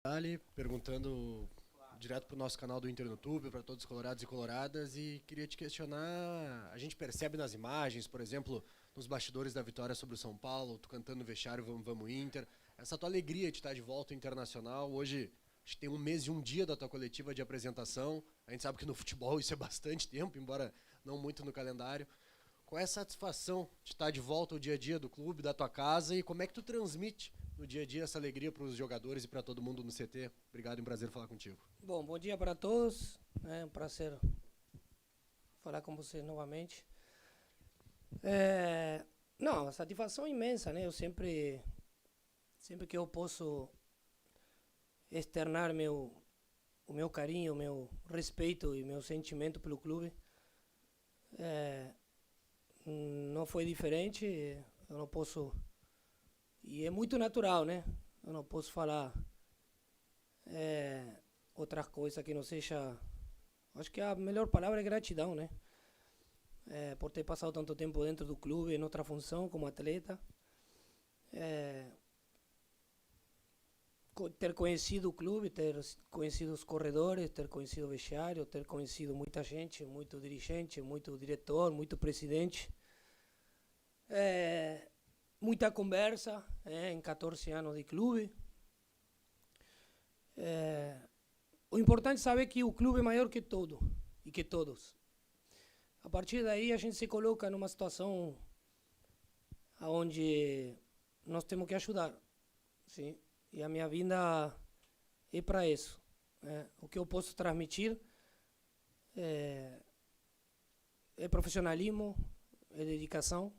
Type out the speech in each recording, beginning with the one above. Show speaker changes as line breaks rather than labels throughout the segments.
Ali, perguntando direto para o nosso canal do Inter no YouTube, para todos os colorados e coloradas, e queria te questionar, a gente percebe nas imagens, por exemplo, nos bastidores da vitória sobre o São Paulo, tu cantando no vestiário Vamos, Vamos Inter, essa tua alegria de estar de volta ao Internacional, hoje acho que tem um mês e um dia da tua coletiva de apresentação, a gente sabe que no futebol isso é bastante tempo, embora não muito no calendário. Qual é a satisfação de estar de volta ao dia a dia do clube, da tua casa, e como é que tu transmite no dia a dia essa alegria para os jogadores e para todo mundo no CT? Obrigado, é um prazer falar contigo.
Bom dia para todos. É um prazer falar com vocês novamente. Não, a satisfação é imensa, né? Eu sempre que eu posso externar o meu carinho, o meu respeito e meu sentimento pelo clube, não foi diferente. Eu não posso, e é muito natural, né? Eu não posso falar outra coisa que não seja. Acho que a melhor palavra é gratidão, né? Por ter passado tanto tempo dentro do clube, em outra função como atleta. Ter conhecido o clube, ter conhecido os corredores, ter conhecido o vestiário, ter conhecido muita gente, muito dirigente, muito diretor, muito presidente. Muita conversa em 14 anos de clube. O importante é saber que o clube é maior que todo e que todos. A partir daí a gente se coloca numa situação onde nós temos que ajudar, sim? E a minha vinda é para isso. O que eu posso transmitir é profissionalismo, é dedicação.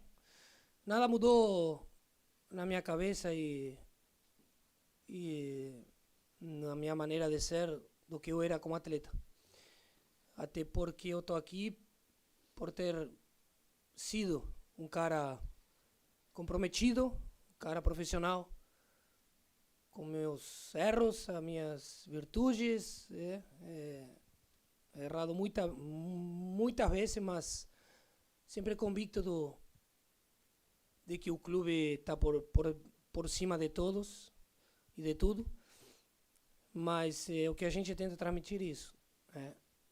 Nada mudou na minha cabeça e na minha maneira de ser do que eu era como atleta. Até porque eu estou aqui por ter sido um cara comprometido, um cara profissional, com meus erros, as minhas virtudes, errado muitas vezes, mas sempre convicto de que o clube está por cima de todos e de tudo. Mas o que a gente tenta transmitir é isso.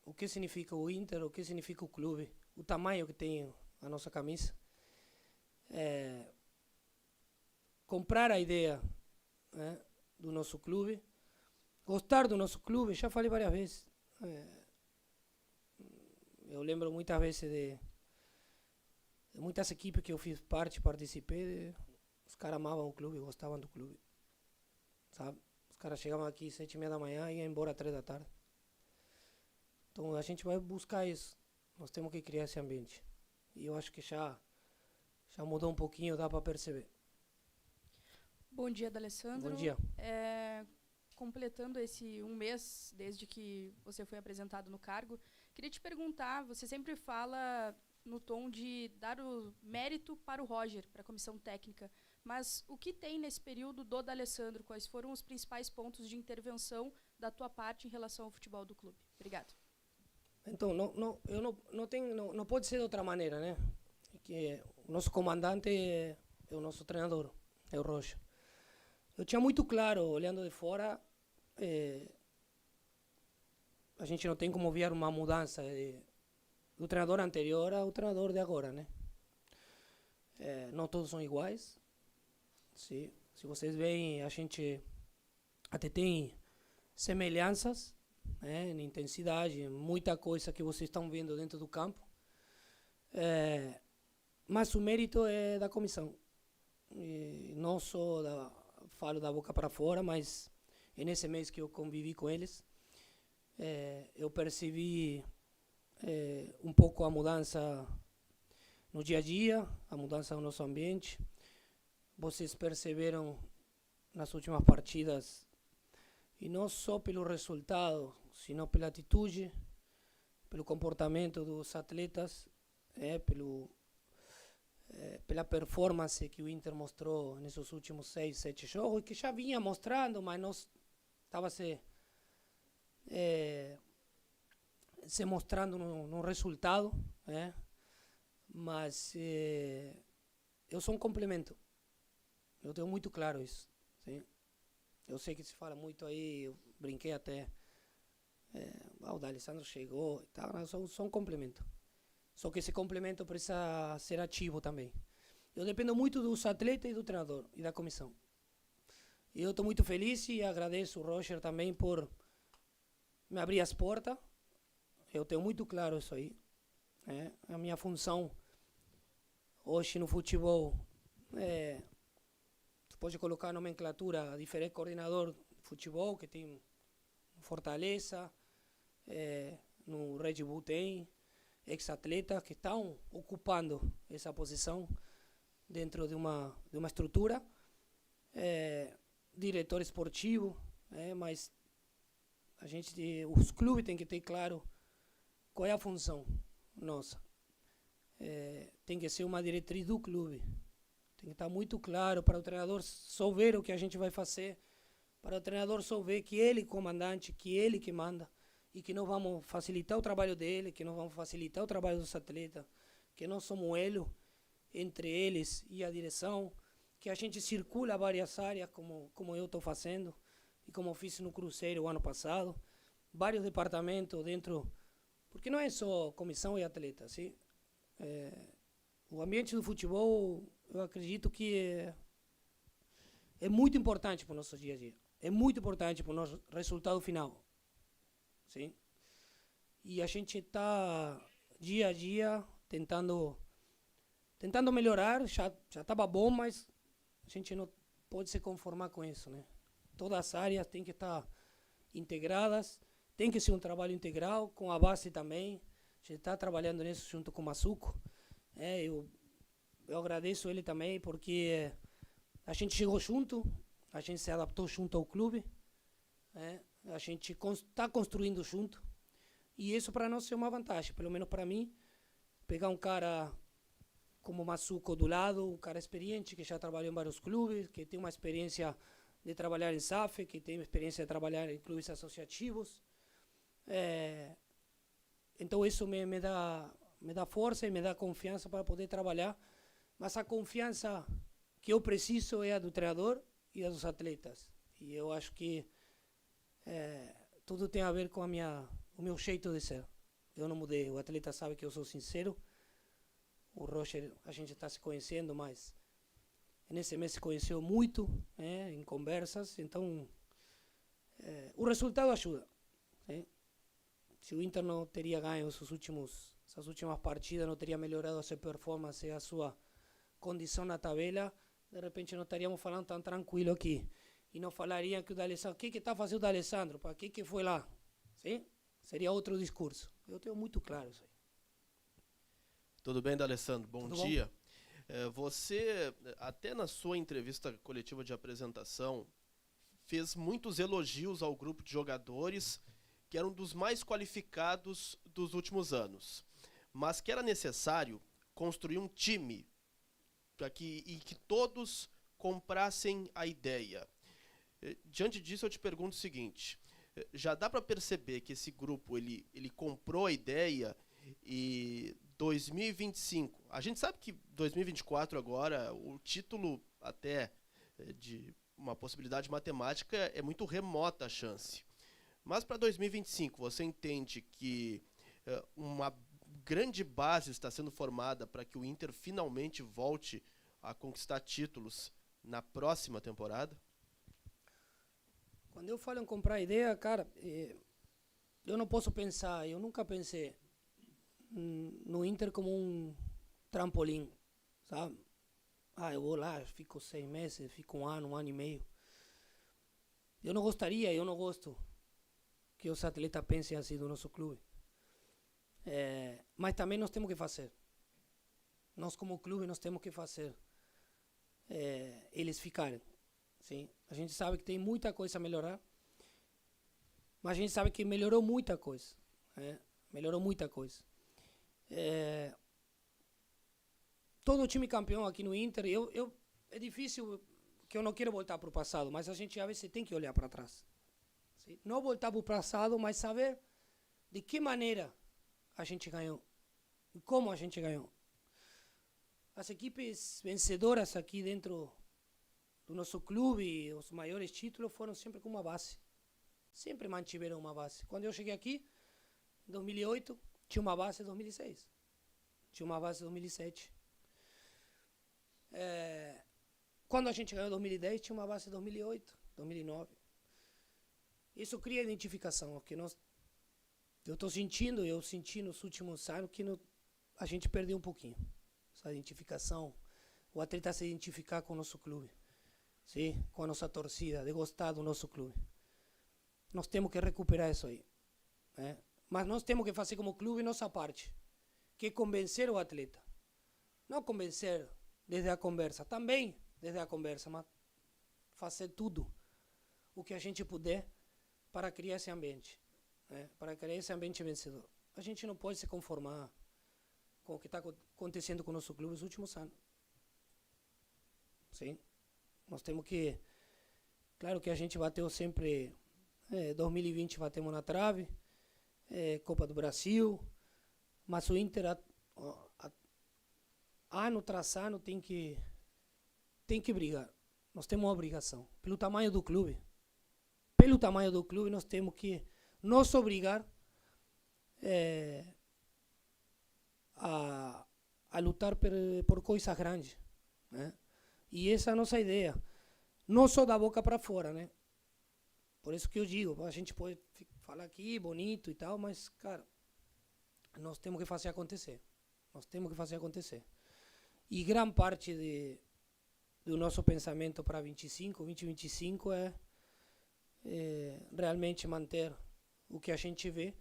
O que significa o Inter, o que significa o clube, o tamanho que tem a nossa camisa. Comprar a ideia do nosso clube, gostar do nosso clube, já falei várias vezes. Eu lembro muitas vezes de muitas equipes que eu fiz parte, participei, os caras amavam o clube, gostavam do clube, sabe? Os caras chegavam aqui às 7:30 da manhã e iam embora às 3 da tarde. Então a gente vai buscar isso. Nós temos que criar esse ambiente. E eu acho que já mudou um pouquinho, dá para perceber.
Bom dia, D'Alessandro.
Bom dia.
Completando esse um mês desde que você foi apresentado no cargo, queria te perguntar, você sempre fala no tom de dar o mérito para o Roger, para a comissão técnica, mas o que tem nesse período do D'Alessandro? Quais foram os principais pontos de intervenção da tua parte em relação ao futebol do clube? Obrigado.
Então, não pode ser de outra maneira, né? Que o nosso comandante é o nosso treinador, é o Roger. Eu tinha muito claro, olhando de fora, a gente não tem como ver uma mudança do treinador anterior ao treinador de agora, né? Não todos são iguais. Se vocês veem, a gente até tem semelhanças, em intensidade, muita coisa que vocês estão vendo dentro do campo. Mas o mérito é da comissão. E não só falo da boca para fora, mas é nesse mês que eu convivi com eles, eu percebi um pouco a mudança no dia a dia, a mudança no nosso ambiente. Vocês perceberam nas últimas partidas, e não só pelo resultado, sino pela atitude, pelo comportamento dos atletas, pela performance que o Inter mostrou nesses últimos 6, 7 jogos, que já vinha mostrando, mas não estava se mostrando no resultado. Mas eu sou um complemento. Eu tenho muito claro isso. Sim? Eu sei que se fala muito aí, eu brinquei até, o D'Alessandro chegou e tal, mas só um complemento. Só que esse complemento precisa ser ativo também. Eu dependo muito dos atletas e do treinador e da comissão. E eu estou muito feliz e agradeço o Roger também por me abrir as portas. Eu tenho muito claro isso aí. A minha função hoje no futebol você pode colocar a nomenclatura diferente, coordenador de futebol, que tem Fortaleza, no Red Bull tem ex-atletas que estão ocupando essa posição dentro de uma estrutura, diretor esportivo, mas os clubes têm que ter claro qual é a função nossa. Tem que ser uma diretriz do clube. Tem que estar muito claro para o treinador souber o que a gente vai fazer, para o treinador souber que ele é comandante, que ele que manda, e que nós vamos facilitar o trabalho dele, que nós vamos facilitar o trabalho dos atletas, que nós somos um elo entre eles e a direção, que a gente circula várias áreas, como eu estou fazendo, e como fiz no Cruzeiro o ano passado, vários departamentos dentro, porque não é só comissão e atleta, sim? O ambiente do futebol, eu acredito que é muito importante para o nosso dia a dia, é muito importante para o nosso resultado final, sim? E a gente está dia a dia tentando melhorar. Já estava bom, mas a gente não pode se conformar com isso, né? Todas as áreas têm que estar integradas, tem que ser um trabalho integral, com a base também. A gente está trabalhando nisso junto com o Massuco. Eu agradeço ele também, porque a gente chegou junto, a gente se adaptou junto ao clube, a gente está construindo junto, e isso para nós é uma vantagem, pelo menos para mim, pegar um cara como o Massuco do lado, um cara experiente, que já trabalhou em vários clubes, que tem uma experiência de trabalhar em SAF, que tem experiência de trabalhar em clubes associativos. Então isso me dá força e me dá confiança para poder trabalhar, mas a confiança que eu preciso é a do treinador e a dos atletas. E eu acho que tudo tem a ver com o meu jeito de ser. Eu não mudei, o atleta sabe que eu sou sincero. O Roger, a gente está se conhecendo, mas nesse mês se conheceu muito, em conversas, então o resultado ajuda. Se o Inter não teria ganho essas últimas partidas, não teria melhorado a sua performance, a sua condição na tabela, de repente não estaríamos falando tão tranquilo aqui. E não falariam que o D'Alessandro, o que está fazendo o D'Alessandro? Para que foi lá? Sim? Seria outro discurso. Eu tenho muito claro isso aí.
Tudo bem, D'Alessandro? Bom
Tudo
dia. Você, até na sua entrevista coletiva de apresentação, fez muitos elogios ao grupo de jogadores que eram dos mais qualificados dos últimos anos, mas que era necessário construir um time que todos comprassem a ideia. Diante disso, eu te pergunto o seguinte: já dá para perceber que esse grupo ele comprou a ideia e 2025, a gente sabe que 2024 agora, o título até de uma possibilidade matemática é muito remota a chance. Mas para 2025, você entende que uma grande base está sendo formada para que o Inter finalmente volte a conquistar títulos na próxima temporada?
Quando eu falo em comprar ideia, cara, eu não posso pensar, eu nunca pensei no Inter como um trampolim, sabe? Eu vou lá, fico 6 meses, fico um ano e meio. Eu não gosto que os atletas pensem assim do nosso clube. Mas também nós temos que fazer. Nós como clube, nós temos que fazer eles ficarem. Sim? A gente sabe que tem muita coisa a melhorar, mas a gente sabe que melhorou muita coisa. Melhorou muita coisa. Todo time campeão aqui no Inter, é difícil, que eu não quero voltar para o passado, mas a gente às vezes tem que olhar para trás. Sim? Não voltar para o passado, mas saber de que maneira a gente ganhou e como a gente ganhou. As equipes vencedoras aqui dentro do nosso clube, os maiores títulos foram sempre com uma base. Sempre mantiveram uma base. Quando eu cheguei aqui, em 2008, tinha uma base em 2006. Tinha uma base em 2007. Quando a gente ganhou em 2010, tinha uma base em 2008, 2009. Isso cria identificação. Que eu estou sentindo, eu senti nos últimos anos que a gente perdeu um pouquinho. Essa identificação, o atleta se identificar com o nosso clube, sim? Com a nossa torcida, de gostar do nosso clube. Nós temos que recuperar isso aí. Né? Mas nós temos que fazer como clube nossa parte, que é convencer o atleta. Não convencer desde a conversa, também desde a conversa, mas fazer tudo o que a gente puder para criar esse ambiente, né? Para criar esse ambiente vencedor. A gente não pode se conformar com o que está acontecendo com o nosso clube nos últimos anos. Sim? Nós temos que... Claro que a gente bateu sempre... 2020 batemos na trave, Copa do Brasil, mas o Inter, ano tras ano, tem que brigar. Nós temos uma obrigação. Pelo tamanho do clube, nós temos que nos obrigar a lutar por coisas grandes, né? E essa é a nossa ideia. Não só da boca para fora, né? Por isso que eu digo, a gente pode falar aqui bonito e tal, mas, cara, nós temos que fazer acontecer. E grande parte do nosso pensamento para 2025 é realmente manter o que a gente vê.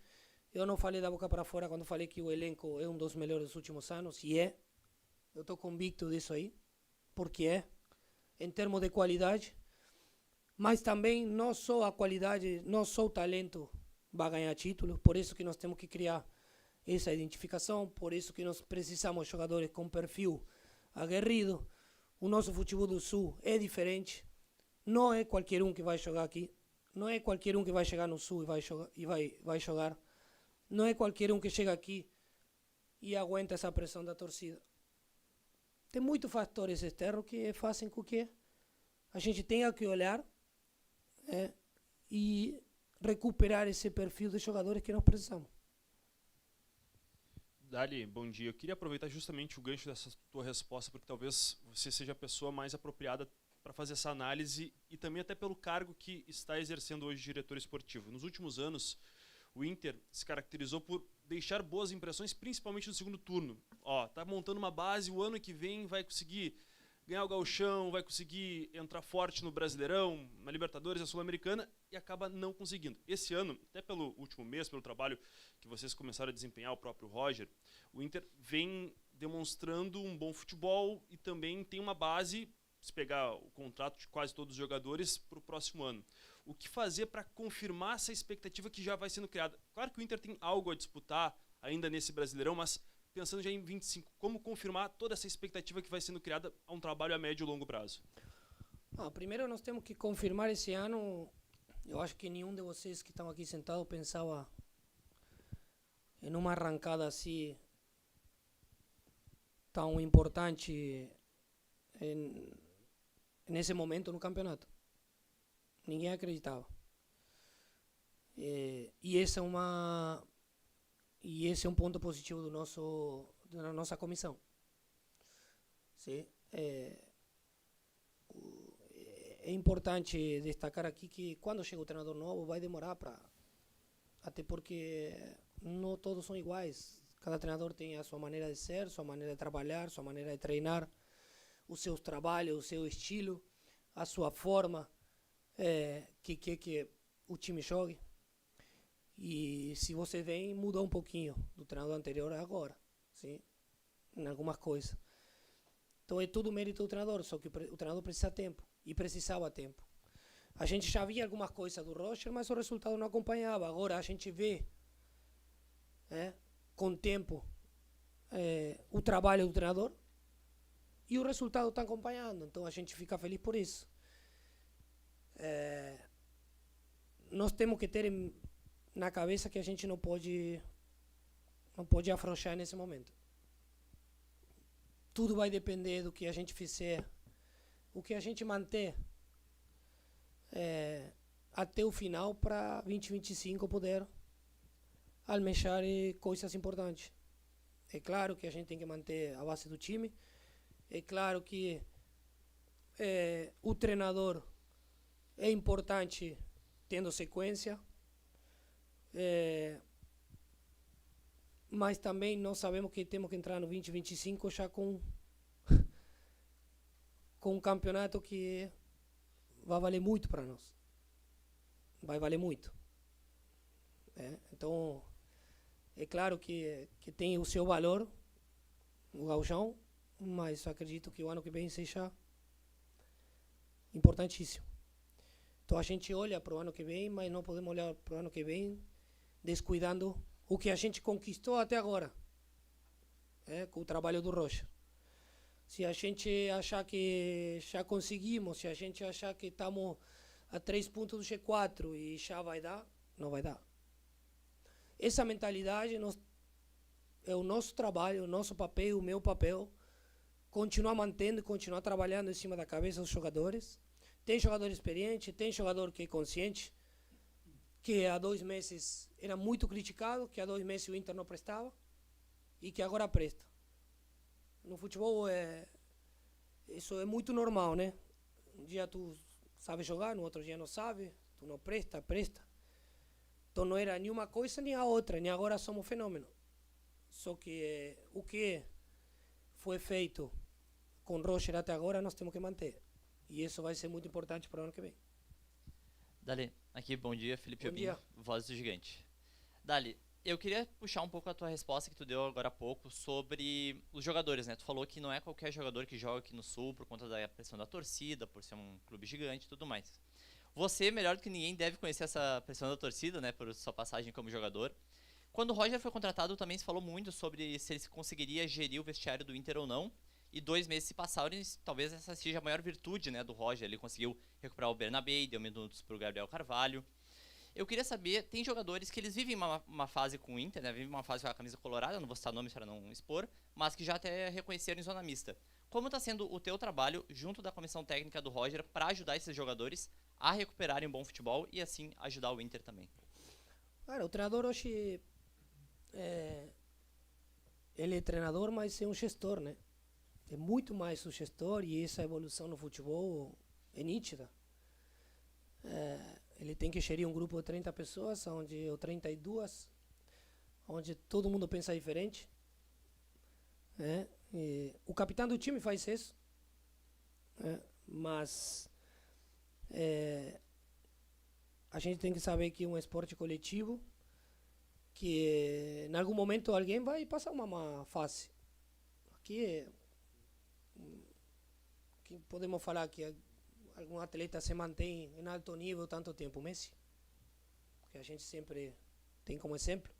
Eu não falei da boca para fora quando falei que o elenco é um dos melhores dos últimos anos, e é. Eu estou convicto disso aí, porque é, em termos de qualidade, mas também não só a qualidade, não só o talento vai ganhar títulos, por isso que nós temos que criar essa identificação, por isso que nós precisamos de jogadores com perfil aguerrido. O nosso futebol do Sul é diferente, não é qualquer um que vai jogar aqui, não é qualquer um que vai chegar no Sul e vai jogar, não é qualquer um que chega aqui e aguenta essa pressão da torcida. Tem muitos fatores externos que fazem com que a gente tenha que olhar e recuperar esse perfil de jogadores que nós precisamos.
Dali, bom dia. Eu queria aproveitar justamente o gancho dessa tua resposta, porque talvez você seja a pessoa mais apropriada para fazer essa análise e também até pelo cargo que está exercendo hoje de diretor esportivo. Nos últimos anos, o Inter se caracterizou por deixar boas impressões, principalmente no segundo turno. Tá montando uma base, o ano que vem vai conseguir ganhar o Gauchão, vai conseguir entrar forte no Brasileirão, na Libertadores, na Sul-Americana, e acaba não conseguindo. Esse ano, até pelo último mês, pelo trabalho que vocês começaram a desempenhar, o próprio Roger, o Inter vem demonstrando um bom futebol e também tem uma base, se pegar o contrato de quase todos os jogadores, para o próximo ano. O que fazer para confirmar essa expectativa que já vai sendo criada? Claro que o Inter tem algo a disputar ainda nesse Brasileirão, mas pensando já em 25, como confirmar toda essa expectativa que vai sendo criada a um trabalho a médio e longo prazo?
Primeiro nós temos que confirmar esse ano. Eu acho que nenhum de vocês que estão aqui sentados pensava em uma arrancada assim tão importante nesse momento no campeonato. Ninguém acreditava. E esse é um ponto positivo da nossa comissão. Sim? É importante destacar aqui que quando chega o treinador novo vai demorar até porque não todos são iguais. Cada treinador tem a sua maneira de ser, sua maneira de trabalhar, sua maneira de treinar, os seus trabalhos, o seu estilo, a sua forma que o time jogue. E se você vem, mudou um pouquinho do treinador anterior a agora, sim? Em algumas coisas. Então é tudo mérito do treinador, só que o treinador precisa tempo, e precisava tempo. A gente já via algumas coisas do Roger, mas o resultado não acompanhava. Agora a gente vê, com o tempo, o trabalho do treinador, e o resultado está acompanhando, então a gente fica feliz por isso. Nós temos que ter na cabeça que a gente não pode afrouxar nesse momento. Tudo vai depender do que a gente fizer o que a gente manter até o final para 2025 poder almejar coisas importantes. É claro que a gente tem que manter a base do time, é claro que o treinador é importante tendo sequência, mas também nós sabemos que temos que entrar no 2025 já com um campeonato que vai valer muito para nós. Vai valer muito. Então, é claro que tem o seu valor, o Gauchão, mas acredito que o ano que vem seja importantíssimo. Então a gente olha para o ano que vem, mas não podemos olhar para o ano que vem descuidando o que a gente conquistou até agora, com o trabalho do Roger. Se a gente achar que já conseguimos, se a gente achar que estamos a 3 pontos do G4 e já vai dar, não vai dar. Essa mentalidade é o nosso trabalho, o nosso papel, o meu papel, continuar mantendo e continuar trabalhando em cima da cabeça dos jogadores. Tem jogador experiente, tem jogador que é consciente, que há 2 meses era muito criticado, que há 2 meses o Inter não prestava e que agora presta. No futebol isso é muito normal, né? Um dia tu sabe jogar, no outro dia não sabe, tu não presta. Então não era nem uma coisa nem a outra, nem agora somos fenômeno. Só que o que foi feito com o Roger até agora nós temos que manter. E isso vai ser muito importante para o ano que vem.
Dali, aqui, bom dia, Felipe
Bom
Jobim,
dia.
Voz do Gigante. Dali, eu queria puxar um pouco a tua resposta que tu deu agora há pouco sobre os jogadores, né? Tu falou que não é qualquer jogador que joga aqui no Sul por conta da pressão da torcida, por ser um clube gigante e tudo mais. Você, melhor do que ninguém, deve conhecer essa pressão da torcida, né? Por sua passagem como jogador. Quando o Roger foi contratado, também se falou muito sobre se ele conseguiria gerir o vestiário do Inter ou não. E 2 meses se passaram e talvez essa seja a maior virtude, né, do Roger. Ele conseguiu recuperar o Bernabé, deu minutos para o Gabriel Carvalho. Eu queria saber, tem jogadores que eles vivem uma fase com o Inter, né, vivem uma fase com a camisa colorada, não vou citar nomes para não expor, mas que já até reconheceram em zona mista. Como está sendo o teu trabalho junto da comissão técnica do Roger para ajudar esses jogadores a recuperarem um bom futebol e assim ajudar o Inter também?
Cara, o treinador hoje ele é treinador, mas é um gestor, né? É muito mais um gestor e essa evolução no futebol é nítida. Ele tem que gerir um grupo de 30 pessoas, ou 32, onde todo mundo pensa diferente. O capitão do time faz isso, mas a gente tem que saber que é um esporte coletivo, que em algum momento alguém vai passar uma má fase. Aqui que podemos falar que algum atleta se mantém em alto nível tanto tempo, Messi, que a gente sempre tem como exemplo,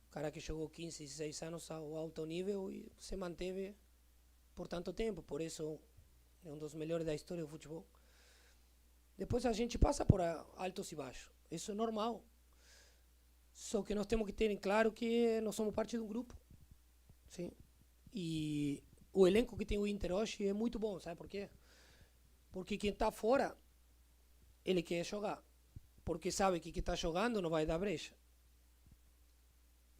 o cara que jogou 15, 16 anos ao alto nível e se manteve por tanto tempo, por isso é um dos melhores da história do futebol. Depois a gente passa por altos e baixos, isso é normal, só que nós temos que ter em claro que nós somos parte de um grupo, sim, e o elenco que tem o Inter hoje é muito bom, sabe por quê? Porque quem está fora, ele quer jogar. Porque sabe que quem está jogando não vai dar brecha.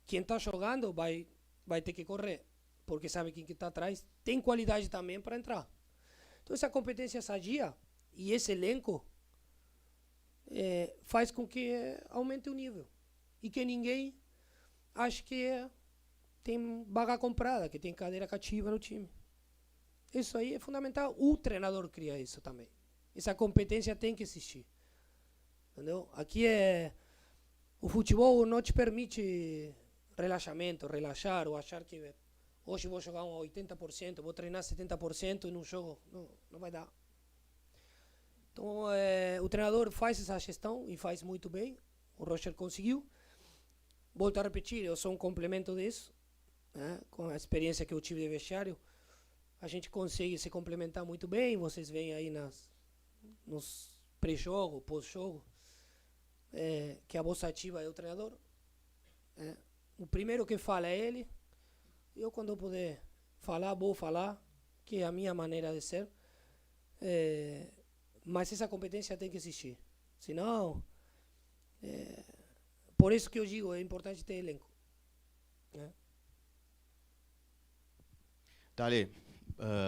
Quem está jogando vai ter que correr. Porque sabe que quem está atrás tem qualidade também para entrar. Então essa competência sadia e esse elenco faz com que aumente o nível. E que ninguém ache que tem vaga comprada, que tem cadeira cativa no time. Isso aí é fundamental. O treinador cria isso também. Essa competência tem que existir. Entendeu? Aqui o futebol não te permite relaxar ou achar que hoje vou jogar um 80%, vou treinar 70% e não jogo. Não vai dar. Então o treinador faz essa gestão e faz muito bem. O Roger conseguiu. Volto a repetir, eu sou um complemento disso. Com a experiência que eu tive de vestiário, a gente consegue se complementar muito bem. Vocês veem aí nos pré-jogo, pós-jogo, que a voz ativa é o treinador. O primeiro que fala é ele. Eu, quando eu puder falar, vou falar, que é a minha maneira de ser. Mas essa competência tem que existir. Senão, por isso que eu digo, é importante ter elenco. Né?
Dale,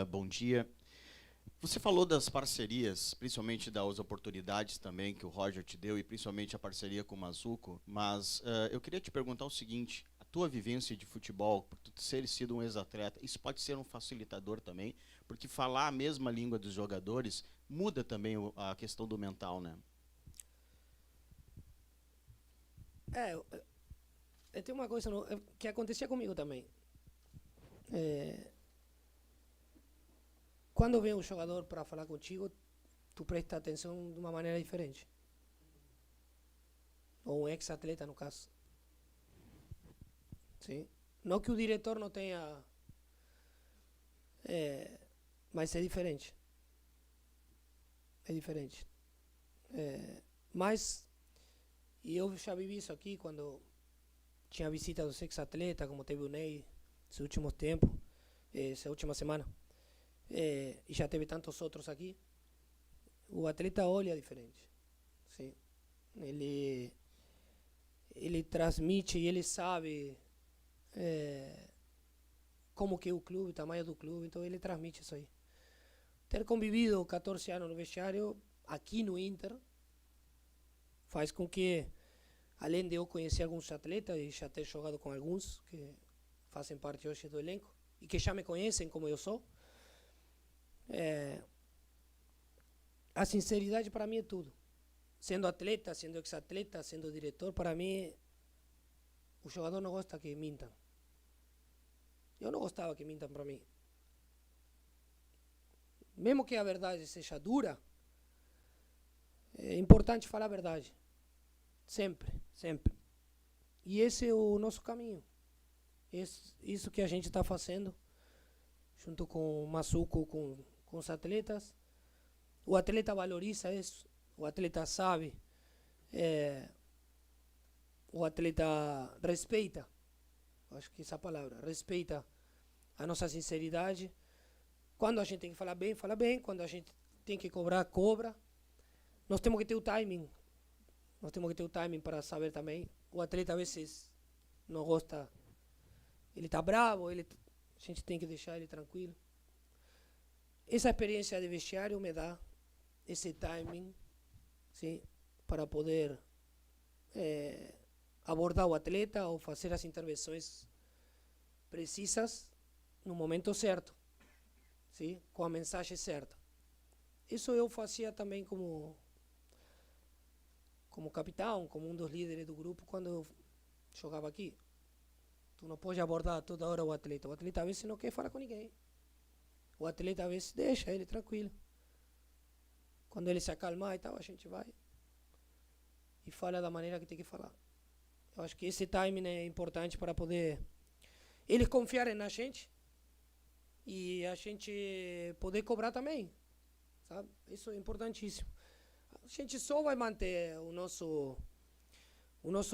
bom dia. Você falou das parcerias, principalmente das oportunidades também que o Roger te deu, e principalmente a parceria com o Mazuco, mas eu queria te perguntar o seguinte, a tua vivência de futebol, por tu ter sido um ex-atleta, isso pode ser um facilitador também, porque falar a mesma língua dos jogadores muda também a questão do mental, né?
Tem uma coisa que acontecia comigo também. Quando vem um jogador para falar contigo, tu presta atenção de uma maneira diferente. Ou um ex-atleta, no caso. Sim? Não que o diretor não tenha... mas é diferente. É diferente. Mas, e eu já vivi isso aqui, quando tinha visita dos ex-atletas, como teve o Ney, esses últimos tempos, essa última semana. E já teve tantos outros aqui. O atleta olha diferente. Sim. Ele transmite e ele sabe como que é o clube, o tamanho do clube, então ele transmite isso aí. Ter convivido 14 anos no vestiário, aqui no Inter, faz com que, além de eu conhecer alguns atletas e já ter jogado com alguns que fazem parte hoje do elenco e que já me conhecem como eu sou, a sinceridade para mim é tudo. Sendo atleta, sendo ex-atleta, sendo diretor, para mim, o jogador não gosta que mintam. Eu não gostava que mintam para mim. Mesmo que a verdade seja dura, é importante falar a verdade. Sempre, sempre. E esse é o nosso caminho. Isso que a gente está fazendo, junto com o Mazuco, com os atletas. O atleta valoriza isso, o atleta sabe, o atleta respeita, acho que essa é a palavra, respeita a nossa sinceridade. Quando a gente tem que falar bem, fala bem. Quando a gente tem que cobrar, cobra. Nós temos que ter o timing. Nós temos que ter o timing para saber também. O atleta às vezes não gosta, ele está bravo, a gente tem que deixar ele tranquilo. Essa experiência de vestiário me dá esse timing, sim, para poder abordar o atleta ou fazer as intervenções precisas no momento certo, sim, com a mensagem certa. Isso eu fazia também como capitão, como um dos líderes do grupo quando eu jogava aqui. Tu não pode abordar toda hora o atleta. O atleta às vezes não quer falar com ninguém. O atleta às vezes deixa ele tranquilo. Quando ele se acalmar e tal, a gente vai e fala da maneira que tem que falar. Eu acho que esse timing é importante para poder eles confiarem na gente e a gente poder cobrar também, sabe? Isso é importantíssimo. A gente só vai manter o nosso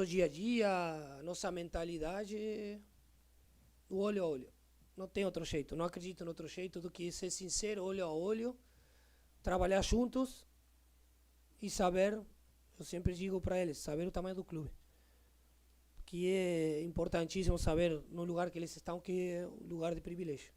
dia a dia, a nossa mentalidade, o olho a olho. Não tem outro jeito, não acredito em outro jeito do que ser sincero, olho a olho, trabalhar juntos e saber, eu sempre digo para eles, saber o tamanho do clube. Que é importantíssimo saber no lugar que eles estão, que é um lugar de privilégio.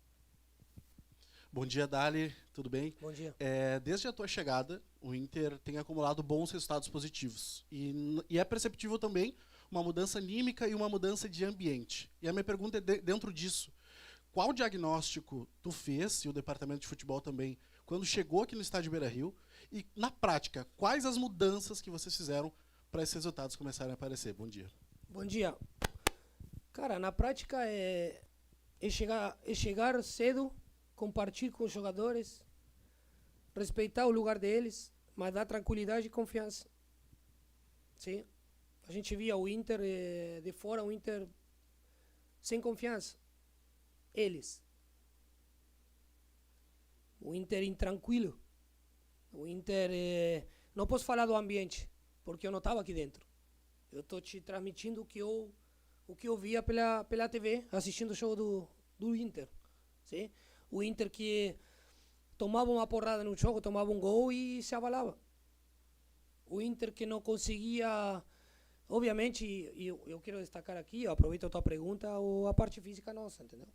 Bom dia, Dali, tudo bem?
Bom dia.
Desde a tua chegada, o Inter tem acumulado bons resultados positivos. E é perceptível também uma mudança anímica e uma mudança de ambiente. E a minha pergunta é, dentro disso, qual diagnóstico tu fez, e o departamento de futebol também, quando chegou aqui no estádio Beira-Rio, e, na prática, quais as mudanças que vocês fizeram para esses resultados começarem a aparecer? Bom dia.
Bom dia. Cara, na prática é chegar cedo, compartilhar com os jogadores, respeitar o lugar deles, mas dar tranquilidade e confiança. Sim. A gente via o Inter de fora, o Inter sem confiança. Eles. O Inter intranquilo. O Inter... não posso falar do ambiente, porque eu não estava aqui dentro. Eu estou te transmitindo o que eu via pela TV, assistindo o jogo do Inter. Sim? O Inter que tomava uma porrada no jogo, tomava um gol e se abalava. O Inter que não conseguia, obviamente, e eu quero destacar aqui, eu aproveito a tua pergunta, a parte física nossa, entendeu?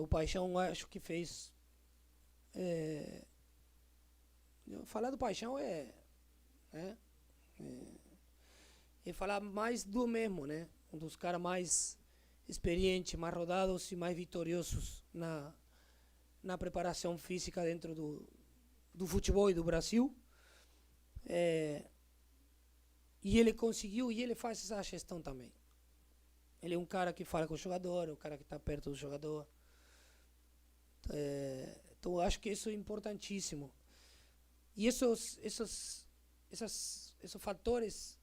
O Paixão acho que fez... falar do Paixão é falar mais do mesmo, né? Um dos caras mais experientes, mais rodados e mais vitoriosos na preparação física dentro do futebol e do Brasil. E ele conseguiu, e ele faz essa gestão também. Ele é um cara que fala com o jogador, é um cara que está perto do jogador. Então, eu acho que isso é importantíssimo. E esses fatores,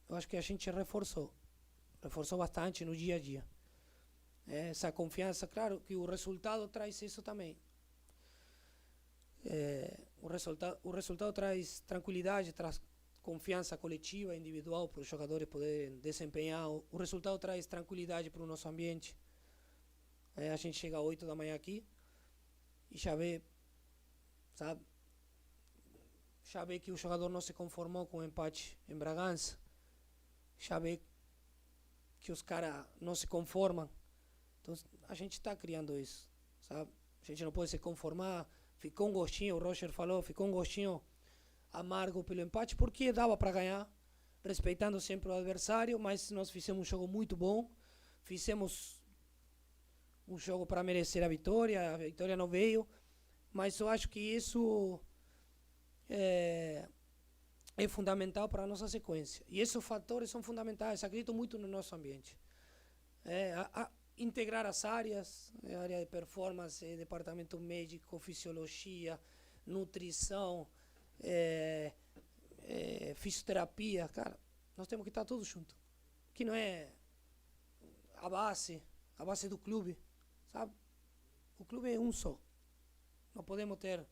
eu acho que a gente reforçou bastante no dia a dia. Essa confiança, claro que o resultado traz isso também. O resultado traz tranquilidade, traz confiança coletiva, individual, para os jogadores poderem desempenhar. O resultado traz tranquilidade para o nosso ambiente. A gente chega às 8 da manhã aqui e já vê, sabe? Já vê que o jogador não se conformou com o empate em Bragança. Já vê que os caras não se conformam. Então, a gente está criando isso, sabe? A gente não pode se conformar. Ficou um gostinho, o Roger falou, ficou um gostinho amargo pelo empate, porque dava para ganhar, respeitando sempre o adversário, mas nós fizemos um jogo muito bom. Fizemos um jogo para merecer a vitória não veio, mas eu acho que isso é fundamental para a nossa sequência. E esses fatores são fundamentais, acredito muito no nosso ambiente. Integrar as áreas, área de performance, departamento médico, fisiologia, nutrição, fisioterapia, cara, nós temos que estar todos juntos. Que não é a base do clube, sabe? O clube é um só. Não podemos ter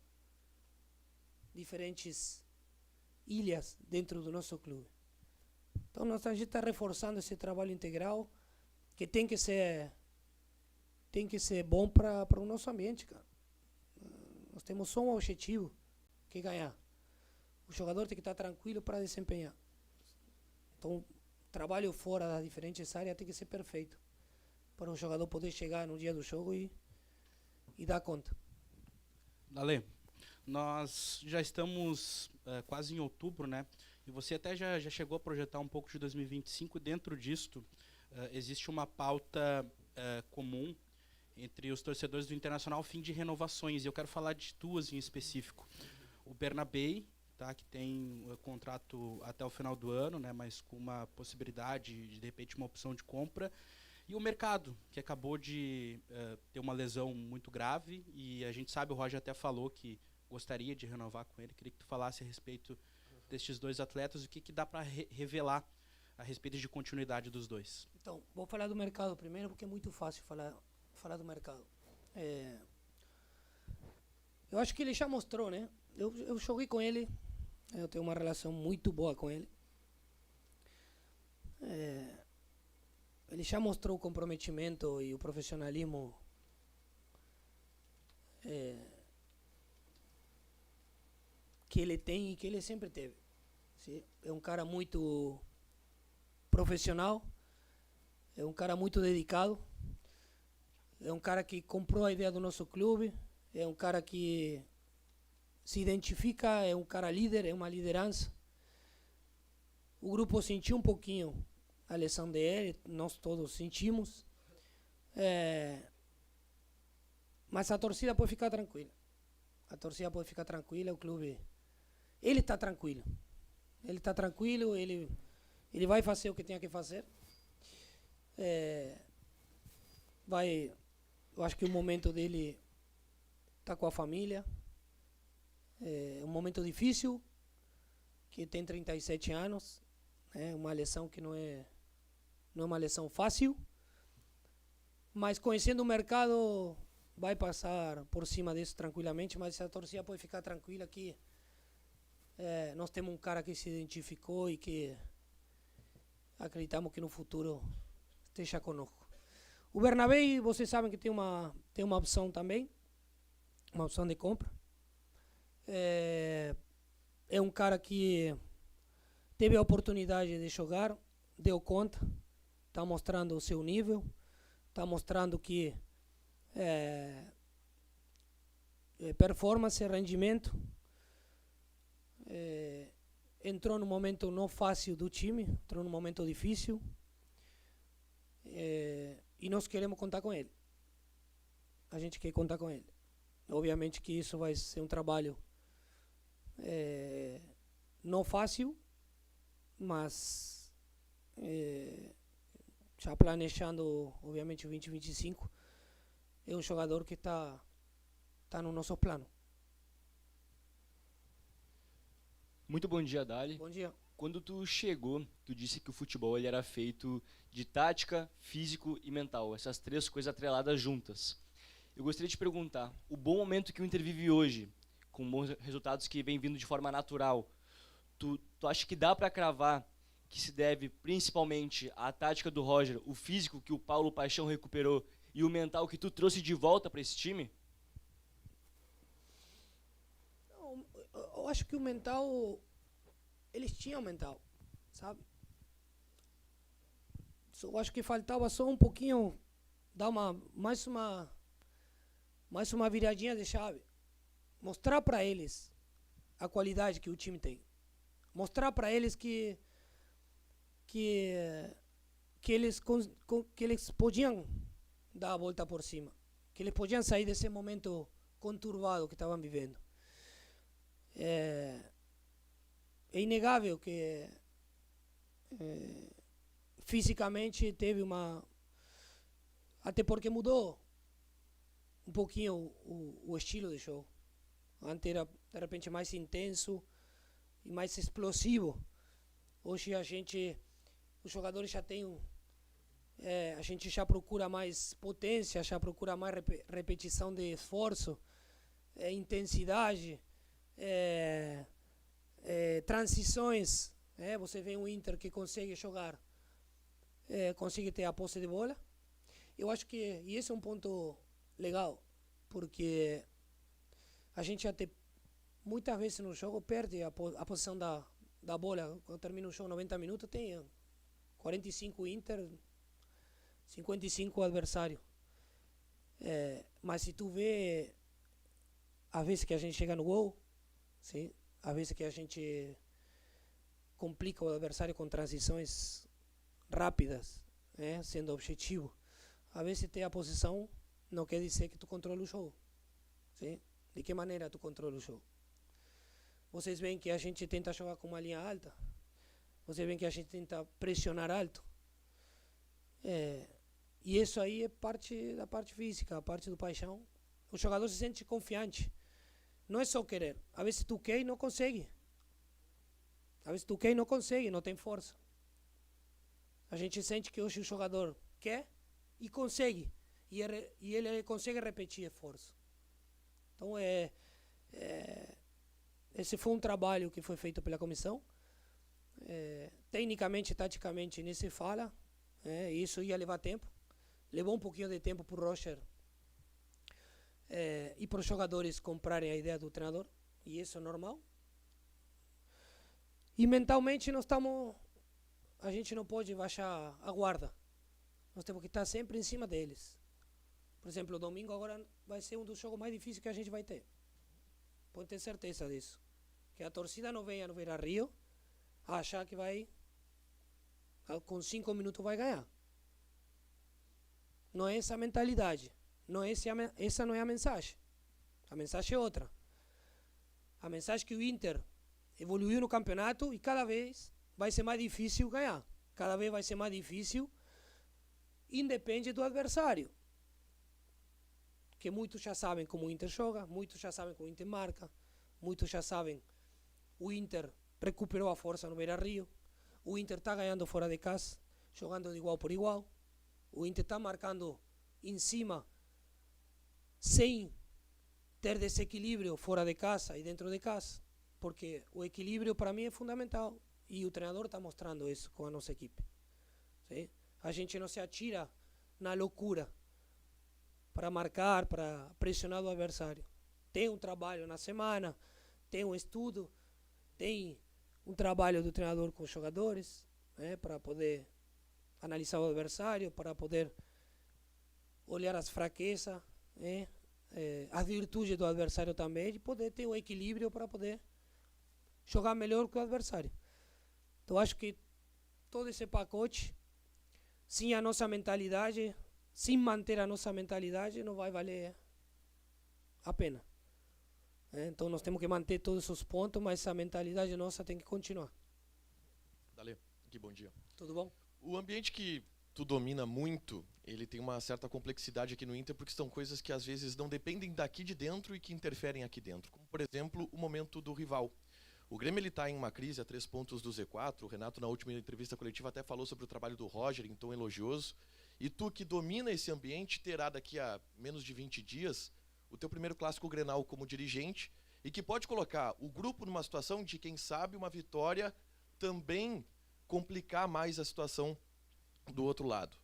diferentes ilhas dentro do nosso clube. Então, a gente está reforçando esse trabalho integral que tem que ser bom para o nosso ambiente, cara. Nós temos só um objetivo, que é ganhar. O jogador tem que estar tranquilo para desempenhar. Então, o trabalho fora das diferentes áreas tem que ser perfeito para o jogador poder chegar no dia do jogo e dar conta.
Dale, nós já estamos quase em outubro, né? E você até já chegou a projetar um pouco de 2025. Dentro disto, existe uma pauta comum entre os torcedores do Internacional, fim de renovações. E eu quero falar de duas em específico. O Bernabei, tá, que tem contrato até o final do ano, né, mas com uma possibilidade de repente, uma opção de compra. E o Mercado, que acabou de ter uma lesão muito grave. E a gente sabe, o Roger até falou que gostaria de renovar com ele. Queria que tu falasse a respeito destes dois atletas, o que dá para revelar a respeito de continuidade dos dois.
Então, vou falar do Mercado primeiro, porque é muito fácil falar do Mercado. Eu acho que ele já mostrou, né? Eu joguei com ele, eu tenho uma relação muito boa com ele. Ele já mostrou o comprometimento e o profissionalismo que ele tem e que ele sempre teve. Sim? É um cara muito profissional, é um cara muito dedicado, é um cara que comprou a ideia do nosso clube, é um cara que se identifica, é um cara líder, é uma liderança. O grupo sentiu um pouquinho a lesão dele, nós todos sentimos, mas a torcida pode ficar tranquila. A torcida pode ficar tranquila, o clube... Ele está tranquilo. Ele está tranquilo, ele vai fazer o que tem que fazer. Eu acho que o momento dele está com a família. É um momento difícil, que tem 37 anos. É uma lesão que não é uma lesão fácil. Mas conhecendo o mercado, vai passar por cima disso tranquilamente. Mas a torcida pode ficar tranquila que nós temos um cara que se identificou e que acreditamos que no futuro esteja conosco. O Bernabei, vocês sabem que tem uma opção também. uma opção de compra. É um cara que teve a oportunidade de jogar, deu conta, está mostrando o seu nível, está mostrando que performance, rendimento. Entrou num momento não fácil do time, entrou num momento difícil, e nós queremos contar com ele. A gente quer contar com ele. Obviamente que isso vai ser um trabalho não fácil, mas já planejando, obviamente, o 2025, é um jogador que está no nosso plano.
Muito bom dia, Dali.
Bom dia.
Quando tu chegou, tu disse que o futebol ele era feito de tática, físico e mental, essas três coisas atreladas juntas. Eu gostaria de te perguntar, o bom momento que o Inter vive hoje, com bons resultados que vem vindo de forma natural, tu acha que dá para cravar que se deve principalmente à tática do Roger, o físico que o Paulo Paixão recuperou e o mental que tu trouxe de volta para esse time?
Eu acho que o mental, eles tinham mental, sabe? Eu acho que faltava só um pouquinho, dar mais uma viradinha de chave. Mostrar para eles a qualidade que o time tem. Mostrar para eles que eles podiam dar a volta por cima. Que eles podiam sair desse momento conturbado que estavam vivendo. É inegável que fisicamente teve até porque mudou um pouquinho o estilo de jogo. Antes era de repente mais intenso e mais explosivo. Hoje os jogadores já têm a gente já procura mais potência, já procura mais repetição de esforço, intensidade, transições. Você vê um Inter que consegue jogar, consegue ter a posse de bola. Eu acho que esse é um ponto legal, porque a gente até muitas vezes no jogo perde a posição da bola. Quando termina o jogo 90 minutos, tem 45 Inter, 55 adversário. Mas se tu vê às vezes que a gente chega no gol, sim, às vezes que a gente complica o adversário com transições rápidas, sendo objetivo. Às vezes ter a posição não quer dizer que tu controla o jogo. Sim? De que maneira tu controla o jogo? Vocês veem que a gente tenta jogar com uma linha alta. Vocês veem que a gente tenta pressionar alto. E isso aí é parte da parte física, a parte do paixão. O jogador se sente confiante. Não é só querer. Às vezes tu quer e não consegue. Às vezes tu quer e não consegue, não tem força. A gente sente que hoje o jogador quer e consegue. E ele consegue repetir esforço. Então esse foi um trabalho que foi feito pela comissão. Tecnicamente, taticamente, nem se fala. Isso ia levar tempo. Levou um pouquinho de tempo para o Roger e para os jogadores comprarem a ideia do treinador. E isso é normal. E mentalmente a gente não pode baixar a guarda. Nós temos que estar sempre em cima deles. Por exemplo, o domingo agora vai ser um dos jogos mais difíceis que a gente vai ter. Pode ter certeza disso. Que a torcida não venha no Beira-Rio a achar que com 5 minutos vai ganhar. Não é essa a mentalidade. Essa não é a mensagem. A mensagem é outra. A mensagem é que o Inter evoluiu no campeonato e cada vez vai ser mais difícil ganhar. Cada vez vai ser mais difícil, independe do adversário. Que muitos já sabem como o Inter joga, muitos já sabem como o Inter marca, muitos já sabem o Inter recuperou a força no Beira-Rio, o Inter está ganhando fora de casa, jogando de igual por igual, o Inter está marcando em cima sem ter desequilíbrio fora de casa e dentro de casa, porque o equilíbrio para mim é fundamental e o treinador está mostrando isso com a nossa equipe. Sim? A gente não se atira na loucura para marcar, para pressionar o adversário. tem um trabalho na semana, tem um estudo, tem um trabalho do treinador com os jogadores, né, para poder analisar o adversário, para poder olhar as fraquezas, né, as virtudes do adversário também, e poder ter o equilíbrio para poder jogar melhor que o adversário. Então acho que todo esse pacote, sem a nossa mentalidade, sem manter a nossa mentalidade, não vai valer a pena. Então nós temos que manter todos os pontos, mas a mentalidade nossa tem que continuar.
Dale, que bom dia.
Tudo bom?
O ambiente que tu domina muito, ele tem uma certa complexidade aqui no Inter, porque são coisas que às vezes não dependem daqui de dentro e que interferem aqui dentro. Como, por exemplo, o momento do rival. O Grêmio está em uma crise a 3 pontos do Z4. O Renato, na última entrevista coletiva, até falou sobre o trabalho do Roger, em tom elogioso. E tu, que domina esse ambiente, terá daqui a menos de 20 dias o teu primeiro clássico Grenal como dirigente e que pode colocar o grupo numa situação de, quem sabe, uma vitória também complicar mais a situação do outro lado.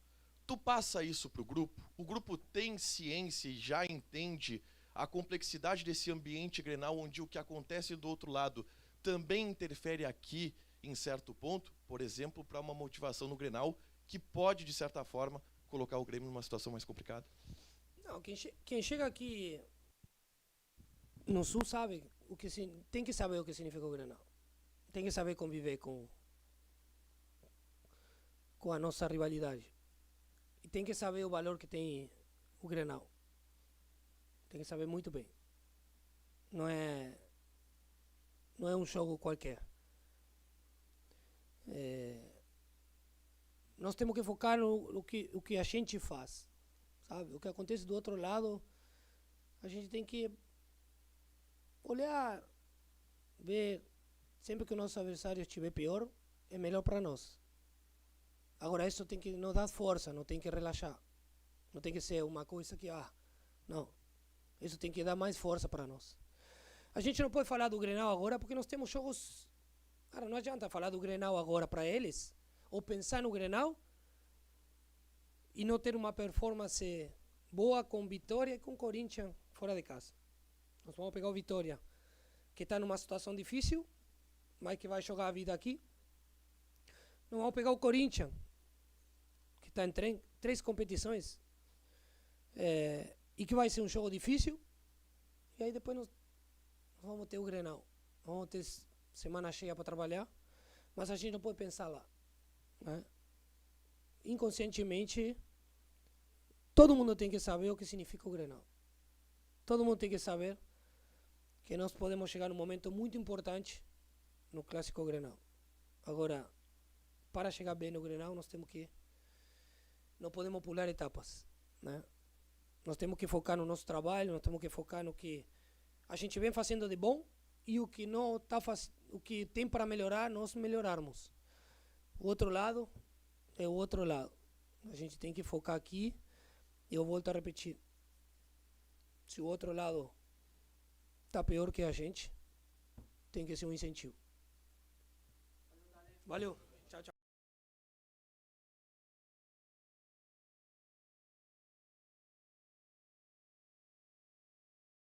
Tu passa isso para o grupo tem ciência e já entende a complexidade desse ambiente Grenal, onde o que acontece do outro lado também interfere aqui em certo ponto, por exemplo, para uma motivação no Grenal, que pode, de certa forma, colocar o Grêmio numa situação mais complicada?
Não, quem chega aqui no Sul sabe tem que saber o que significa o Grenal. Tem que saber conviver com a nossa rivalidade. E tem que saber o valor que tem o Grenal. Tem que saber muito bem. Não é um jogo qualquer. Nós temos que focar no que a gente faz, sabe? O que acontece do outro lado, a gente tem que olhar, ver, sempre que o nosso adversário estiver pior, é melhor para nós. Agora, isso tem que nos dar força, não tem que relaxar. Não tem que ser uma coisa que, não. Isso tem que dar mais força para nós. A gente não pode falar do Grenal agora porque nós temos jogos. Cara, não adianta falar do Grenal agora para eles, ou pensar no Grenal e não ter uma performance boa com Vitória e com Corinthians fora de casa. Nós vamos pegar o Vitória, que está numa situação difícil, mas que vai jogar a vida aqui. Nós vamos pegar o Corinthians, que está em 3 competições, e que vai ser um jogo difícil. E aí depois nós vamos ter o Grenal. Vamos ter semana cheia para trabalhar, mas a gente não pode pensar lá, né? Inconscientemente, todo mundo tem que saber o que significa o Grenal. Todo mundo tem que saber que nós podemos chegar num momento muito importante no Clássico Grenal. Agora, para chegar bem no Grenal, não podemos pular etapas, né? Nós temos que focar no nosso trabalho, nós temos que focar no que a gente vem fazendo de bom e o que não tá o que tem para melhorar, nós melhorarmos. O outro lado é o outro lado. A gente tem que focar aqui, e eu volto a repetir. Se o outro lado está pior que a gente, tem que ser um incentivo. Valeu.